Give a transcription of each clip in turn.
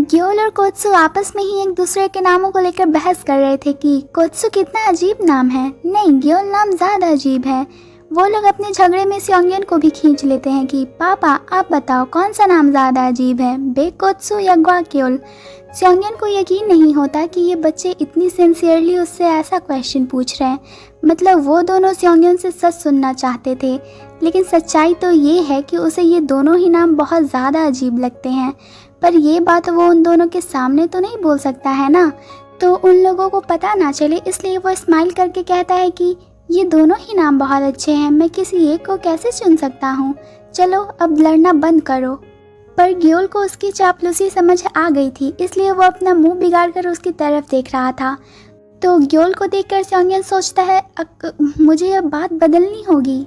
Gyeol और कोत्सू आपस में ही एक दूसरे के नामों को लेकर बहस कर रहे थे कि कोत्सू कितना अजीब नाम है। नहीं, ग्योल नाम ज़्यादा अजीब है। वो लोग अपने झगड़े में स्योंगयन को भी खींच लेते हैं कि पापा आप बताओ कौन सा नाम ज़्यादा अजीब है, बे कोत्सू या ग्वाक्योल। स्योंगयन को यकीन नहीं होता कि ये बच्चे इतनी सिंसियरली उससे ऐसा क्वेश्चन पूछ रहे हैं। मतलब वो दोनों स्योंगयन से सच सुनना चाहते थे, लेकिन सच्चाई तो ये है कि उसे ये दोनों ही नाम बहुत ज़्यादा अजीब लगते हैं। पर ये बात वो उन दोनों के सामने तो नहीं बोल सकता है ना, तो उन लोगों को पता ना चले, इसलिए वो स्माइल करके कहता है कि ये दोनों ही नाम बहुत अच्छे हैं, मैं किसी एक को कैसे चुन सकता हूँ, चलो अब लड़ना बंद करो। पर ग्योल को उसकी चापलूसी समझ आ गई थी, इसलिए वो अपना मुंह बिगाड़ कर उसकी तरफ देख रहा था। तो ग्योल को देखकर स्योंगयन सोचता है मुझे अब बात बदलनी होगी।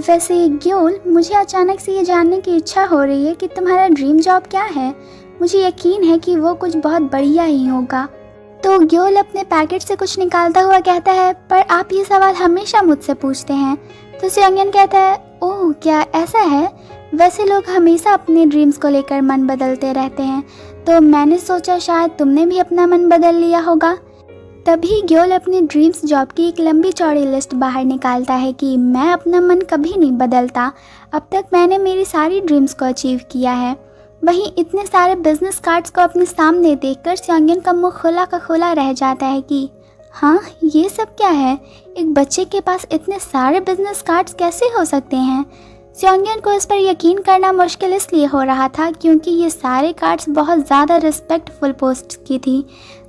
वैसे ग्योल, मुझे अचानक से ये जानने की इच्छा हो रही है कि तुम्हारा ड्रीम जॉब क्या है। मुझे यकीन है कि वो कुछ बहुत बढ़िया ही होगा। तो ग्योल अपने पैकेट से कुछ निकालता हुआ कहता है, पर आप ये सवाल हमेशा मुझसे पूछते हैं। तो स्योंगयन कहता है, ओह क्या ऐसा है, वैसे लोग हमेशा अपने ड्रीम्स को लेकर मन बदलते रहते हैं, तो मैंने सोचा शायद तुमने भी अपना मन बदल लिया होगा। तभी ग्योल अपनी ड्रीम्स जॉब की एक लंबी चौड़ी लिस्ट बाहर निकालता है कि मैं अपना मन कभी नहीं बदलता, अब तक मैंने मेरी सारी ड्रीम्स को अचीव किया है। वहीं इतने सारे बिजनेस कार्ड्स को अपने सामने देखकर स्योंगयन का मुंह खुला का खुला रह जाता है कि हाँ ये सब क्या है, एक बच्चे के पास इतने सारे बिजनेस कार्ड्स कैसे हो सकते हैं। स्योंगयन को इस पर यकीन करना मुश्किल इसलिए हो रहा था क्योंकि ये सारे कार्ड्स बहुत ज़्यादा रिस्पेक्टफुल पोस्ट की थी,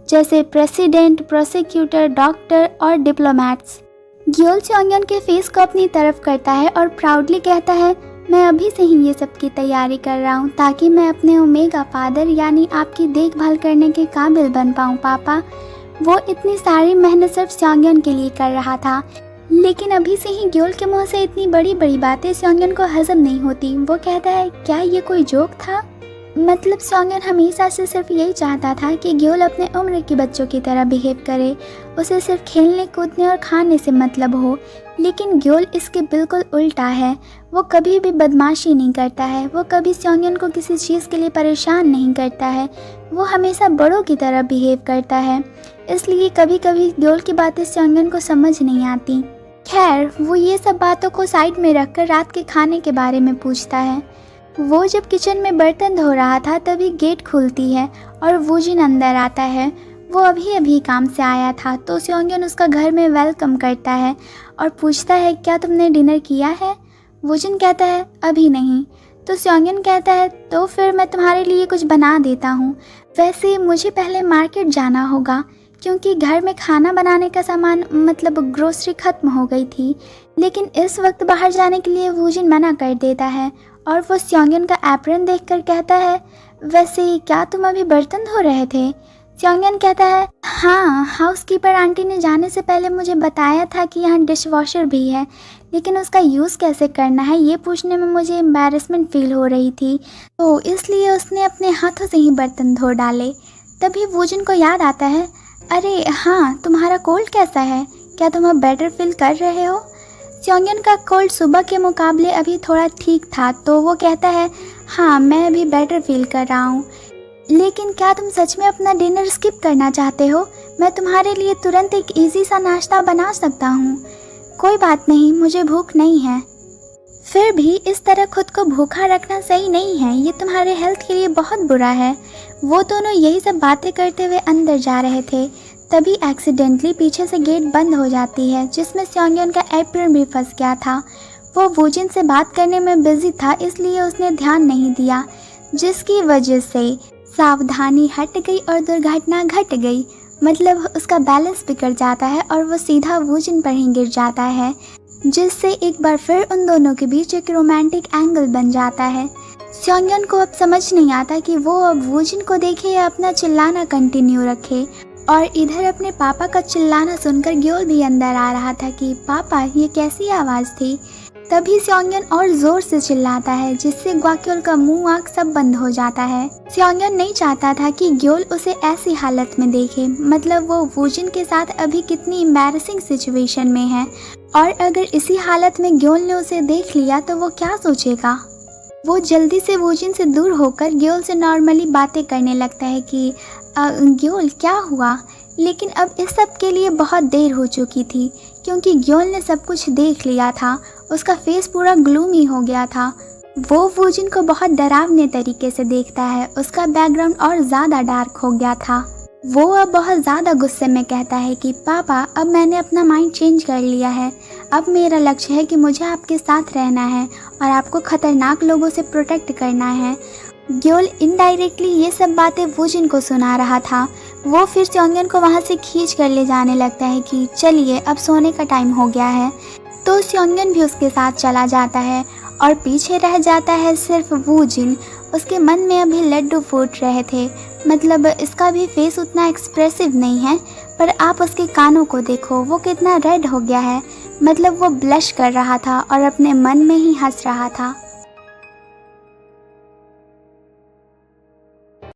जैसे प्रेसिडेंट, प्रोसिक्यूटर, डॉक्टर और डिप्लोमैट्स। ग्योल स्योंगयन के फेस को अपनी तरफ करता है और प्राउडली कहता है, मैं अभी से ही ये सब की तैयारी कर रहा हूँ ताकि मैं अपने ओमेगा फादर यानी आपकी देखभाल करने के काबिल बन पाऊँ पापा। वो इतनी सारी मेहनत सिर्फ स्योंगयन के लिए कर रहा था, लेकिन अभी से ही ग्योल के मुँह से इतनी बड़ी बड़ी बातें स्योंगयन को हजम नहीं होती। वो कहता है, क्या ये कोई जोक था। मतलब स्योंगयन हमेशा से सिर्फ यही चाहता था कि ग्योल अपने उम्र के बच्चों की तरह बिहेव करे, उसे सिर्फ खेलने कूदने और खाने से मतलब हो। लेकिन ग्योल इसके बिल्कुल उल्टा है। वो कभी भी बदमाशी नहीं करता है, वो कभी स्योंगयन को किसी चीज़ के लिए परेशान नहीं करता है, वो हमेशा बड़ों की तरह बिहेव करता है। इसलिए कभी कभी ग्योल की बातें स्योंगयन को समझ नहीं आती। खैर, वो ये सब बातों को साइड में रखकर रात के खाने के बारे में पूछता है। वो जब किचन में बर्तन धो रहा था तभी गेट खुलती है और वूजिन अंदर आता है। वो अभी अभी काम से आया था, तो स्योंगयन उसका घर में वेलकम करता है और पूछता है, क्या तुमने डिनर किया है। वूजिन कहता है, अभी नहीं। तो स्योंगयन कहता है, तो फिर मैं तुम्हारे लिए कुछ बना देता हूँ। वैसे मुझे पहले मार्केट जाना होगा क्योंकि घर में खाना बनाने का सामान मतलब ग्रोसरी ख़त्म हो गई थी। लेकिन इस वक्त बाहर जाने के लिए वूजिन मना कर देता है और वो स्योंगयन का एप्रन देखकर कहता है, वैसे क्या तुम अभी बर्तन धो रहे थे। स्योंगयन कहता है, हाँ, हाउसकीपर आंटी ने जाने से पहले मुझे बताया था कि यहाँ डिश वॉशर भी है, लेकिन उसका यूज़ कैसे करना है ये पूछने में मुझे एम्बैरेसमेंट फील हो रही थी, तो इसलिए उसने अपने हाथों से ही बर्तन धो डाले। तभी वूजिन को याद आता है, अरे हाँ, तुम्हारा कोल्ड कैसा है, क्या तुम अब बेटर फील कर रहे हो। स्योंगयन का कोल्ड सुबह के मुकाबले अभी थोड़ा ठीक था, तो वो कहता है, हाँ मैं अभी बेटर फील कर रहा हूँ। लेकिन क्या तुम सच में अपना डिनर स्किप करना चाहते हो, मैं तुम्हारे लिए तुरंत एक इजी सा नाश्ता बना सकता हूँ। कोई बात नहीं, मुझे भूख नहीं है। फिर भी इस तरह खुद को भूखा रखना सही नहीं है, ये तुम्हारे हेल्थ के लिए बहुत बुरा है। वो दोनों यही सब बातें करते हुए अंदर जा रहे थे, तभी एक्सीडेंटली पीछे से गेट बंद हो जाती है जिसमें स्योंगयन का एप्रन भी फंस गया था। वो वूजिन से बात करने में बिजी था, इसलिए उसने ध्यान नहीं दिया, जिसकी वजह से सावधानी हट गई और दुर्घटना घट गई। मतलब उसका बैलेंस बिगड़ जाता है और वो सीधा वूजिन पर ही गिर जाता है, जिससे एक बार फिर उन दोनों के बीच एक रोमांटिक एंगल बन जाता है। स्योंगयन को अब समझ नहीं आता कि वो अब वूजिन को देखे या अपना चिल्लाना कंटिन्यू रखे। और इधर अपने पापा का चिल्लाना सुनकर ग्योल भी अंदर आ रहा था कि पापा ये कैसी आवाज़ थी। तभी स्योंगयन और ज़ोर से चिल्लाता है, जिससे ग्वाक्योल का मुंह आँख सब बंद हो जाता है। स्योंगयन नहीं चाहता था कि ग्योल उसे ऐसी हालत में देखे, मतलब वो वूजिन के साथ अभी कितनी एम्बैरेसिंग सिचुएशन में है, और अगर इसी हालत में ग्योल ने उसे देख लिया तो वो क्या सोचेगा। वो जल्दी से वोजिन से दूर होकर ग्योल से नॉर्मली बातें करने लगता है कि ग्योल क्या हुआ। लेकिन अब इस सब के लिए बहुत देर हो चुकी थी क्योंकि ग्योल ने सब कुछ देख लिया था। उसका फेस पूरा ग्लूमी हो गया था। वो वोजिन को बहुत डरावने तरीके से देखता है। उसका बैकग्राउंड और ज़्यादा डार्क हो गया था। वो अब बहुत ज़्यादा गुस्से में कहता है कि पापा, अब मैंने अपना माइंड चेंज कर लिया है। अब मेरा लक्ष्य है कि मुझे आपके साथ रहना है और आपको ख़तरनाक लोगों से प्रोटेक्ट करना है। ग्योल इनडायरेक्टली ये सब बातें वोजिन को सुना रहा था। वो फिर स्योंगयन को वहाँ से खींच कर ले जाने लगता है कि चलिए अब सोने का टाइम हो गया है। तो स्योंगयन भी उसके साथ चला जाता है और पीछे रह जाता है सिर्फ वोजिन। उसके मन में अभी लड्डू फूट रहे थे। मतलब इसका भी फेस उतना एक्सप्रेसिव नहीं है, पर आप उसके कानों को देखो, वो कितना रेड हो गया है। मतलब वो ब्लश कर रहा था और अपने मन में ही हंस रहा था।